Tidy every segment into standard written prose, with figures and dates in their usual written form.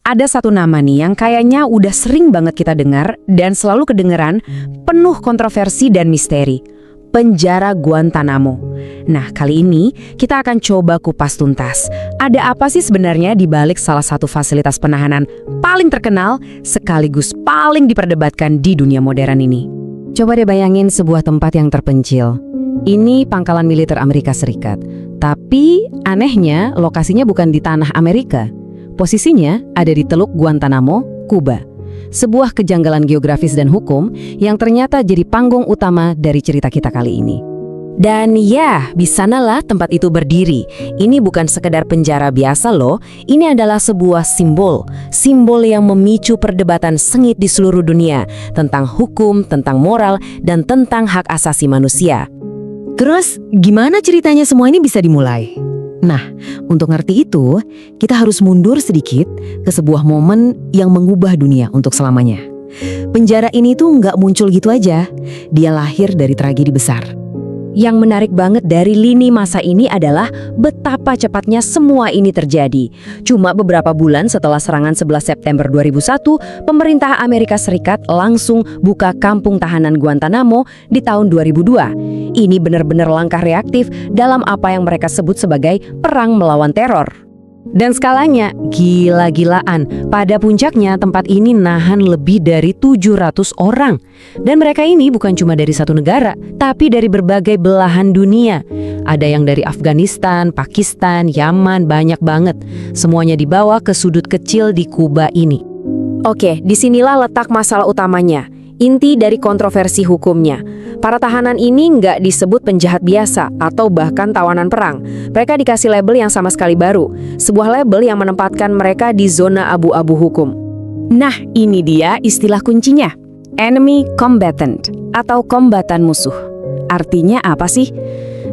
ada satu nama nih yang kayaknya udah sering banget kita dengar dan selalu kedengeran, penuh kontroversi dan misteri. Penjara Guantanamo. Nah, kali ini kita akan coba kupas tuntas. Ada apa sih sebenarnya di balik salah satu fasilitas penahanan paling terkenal sekaligus paling diperdebatkan di dunia modern ini? Coba deh bayangin sebuah tempat yang terpencil. Ini pangkalan militer Amerika Serikat. Tapi anehnya lokasinya bukan di tanah Amerika. Posisinya ada di Teluk Guantanamo, Kuba. Sebuah kejanggalan geografis dan hukum yang ternyata jadi panggung utama dari cerita kita kali ini. Dan ya, di sanalah tempat itu berdiri. Ini bukan sekedar penjara biasa loh, ini adalah sebuah simbol. Simbol yang memicu perdebatan sengit di seluruh dunia tentang hukum, tentang moral, dan tentang hak asasi manusia. Terus, gimana ceritanya semua ini bisa dimulai? Nah, untuk ngerti itu, kita harus mundur sedikit ke sebuah momen yang mengubah dunia untuk selamanya. Penjara ini tuh nggak muncul gitu aja, dia lahir dari tragedi besar. Yang menarik banget dari lini masa ini adalah betapa cepatnya semua ini terjadi. Cuma beberapa bulan setelah serangan 11 September 2001, pemerintah Amerika Serikat langsung buka kampung tahanan Guantanamo di tahun 2002. Ini benar-benar langkah reaktif dalam apa yang mereka sebut sebagai perang melawan teror. Dan skalanya gila-gilaan. Pada puncaknya tempat ini nahan lebih dari 700 orang. Dan mereka ini bukan cuma dari satu negara, tapi dari berbagai belahan dunia. Ada yang dari Afghanistan, Pakistan, Yaman, banyak banget. Semuanya dibawa ke sudut kecil di Kuba ini. Oke, disinilah letak masalah utamanya. Inti dari kontroversi hukumnya. Para tahanan ini nggak disebut penjahat biasa atau bahkan tawanan perang. Mereka dikasih label yang sama sekali baru. Sebuah label yang menempatkan mereka di zona abu-abu hukum. Nah, ini dia istilah kuncinya. Enemy combatant atau kombatan musuh. Artinya apa sih?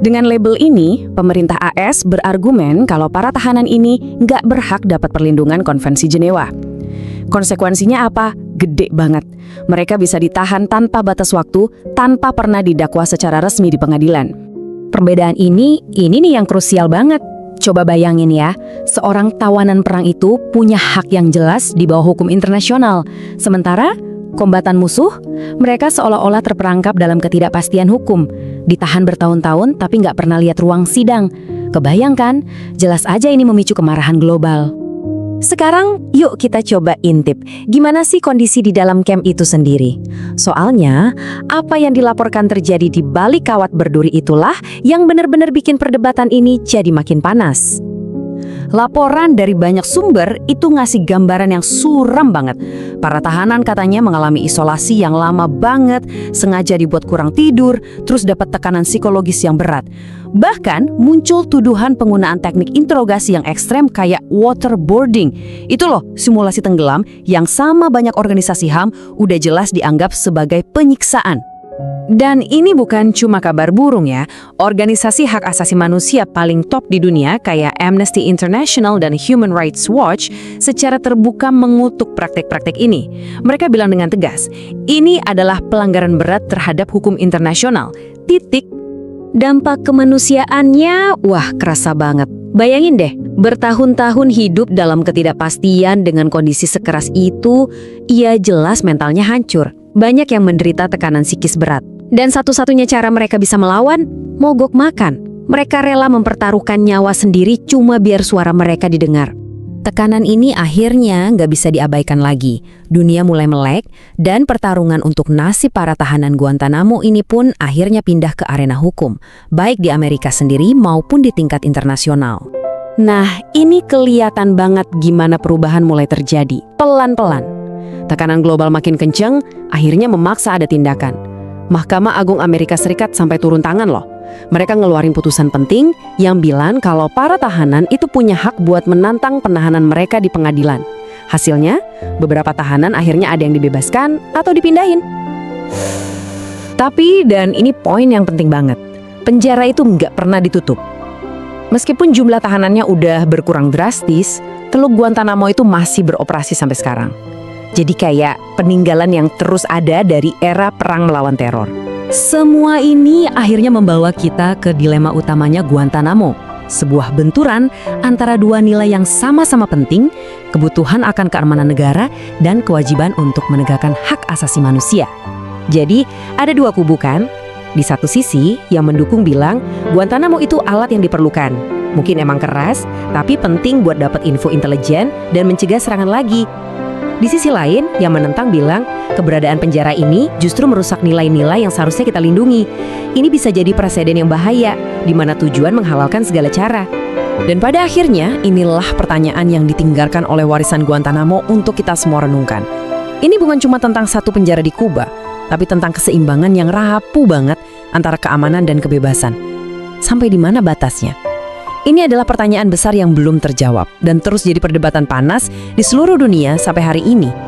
Dengan label ini, pemerintah AS berargumen kalau para tahanan ini nggak berhak dapat perlindungan Konvensi Jenewa. Konsekuensinya apa? Gede banget. Mereka bisa ditahan tanpa batas waktu, tanpa pernah didakwa secara resmi di pengadilan. Perbedaan ini nih yang krusial banget. Coba bayangin ya, seorang tawanan perang itu punya hak yang jelas di bawah hukum internasional. Sementara, kombatan musuh, mereka seolah-olah terperangkap dalam ketidakpastian hukum. Ditahan bertahun-tahun tapi nggak pernah lihat ruang sidang. Kebayangkan? Jelas aja ini memicu kemarahan global. Sekarang, yuk kita coba intip, gimana sih kondisi di dalam camp itu sendiri? Soalnya, apa yang dilaporkan terjadi di balik kawat berduri itulah yang benar-benar bikin perdebatan ini jadi makin panas. Laporan dari banyak sumber itu ngasih gambaran yang suram banget. Para tahanan katanya mengalami isolasi yang lama banget, sengaja dibuat kurang tidur, terus dapat tekanan psikologis yang berat. Bahkan muncul tuduhan penggunaan teknik interogasi yang ekstrem kayak waterboarding. Itu loh, simulasi tenggelam yang sama banyak organisasi HAM udah jelas dianggap sebagai penyiksaan. Dan ini bukan cuma kabar burung ya. Organisasi hak asasi manusia paling top di dunia kayak Amnesty International dan Human Rights Watch secara terbuka mengutuk praktek-praktek ini. Mereka bilang dengan tegas, ini adalah pelanggaran berat terhadap hukum internasional. Titik. Dampak kemanusiaannya, wah kerasa banget. Bayangin deh, bertahun-tahun hidup dalam ketidakpastian dengan kondisi sekeras itu, ia jelas mentalnya hancur. Banyak yang menderita tekanan psikis berat. Dan satu-satunya cara mereka bisa melawan, mogok makan. Mereka rela mempertaruhkan nyawa sendiri cuma biar suara mereka didengar. Tekanan ini akhirnya nggak bisa diabaikan lagi. Dunia mulai melek, dan pertarungan untuk nasib para tahanan Guantanamo ini pun akhirnya pindah ke arena hukum, baik di Amerika sendiri maupun di tingkat internasional. Nah, ini kelihatan banget gimana perubahan mulai terjadi, pelan-pelan. Tekanan global makin kencang, akhirnya memaksa ada tindakan. Mahkamah Agung Amerika Serikat sampai turun tangan loh. Mereka ngeluarin putusan penting yang bilang kalau para tahanan itu punya hak buat menantang penahanan mereka di pengadilan. Hasilnya, beberapa tahanan akhirnya ada yang dibebaskan atau dipindahin. Tapi, dan ini poin yang penting banget, penjara itu nggak pernah ditutup. Meskipun jumlah tahanannya udah berkurang drastis, Teluk Guantanamo itu masih beroperasi sampai sekarang. Jadi kayak peninggalan yang terus ada dari era perang melawan teror. Semua ini akhirnya membawa kita ke dilema utamanya Guantanamo. sebuah benturan antara dua nilai yang sama-sama penting, kebutuhan akan keamanan negara dan kewajiban untuk menegakkan hak asasi manusia. Jadi, ada dua kubu kan? Di satu sisi, yang mendukung bilang Guantanamo itu alat yang diperlukan. Mungkin emang keras, tapi penting buat dapat info intelijen dan mencegah serangan lagi. Di sisi lain, yang menentang bilang keberadaan penjara ini justru merusak nilai-nilai yang seharusnya kita lindungi. Ini bisa jadi presiden yang bahaya, di mana tujuan menghalalkan segala cara. Dan pada akhirnya, inilah pertanyaan yang ditinggalkan oleh warisan Guantanamo untuk kita semua renungkan. Ini bukan cuma tentang satu penjara di Kuba, tapi tentang keseimbangan yang rapuh banget antara keamanan dan kebebasan. Sampai di mana batasnya? Ini adalah pertanyaan besar yang belum terjawab dan terus jadi perdebatan panas di seluruh dunia sampai hari ini.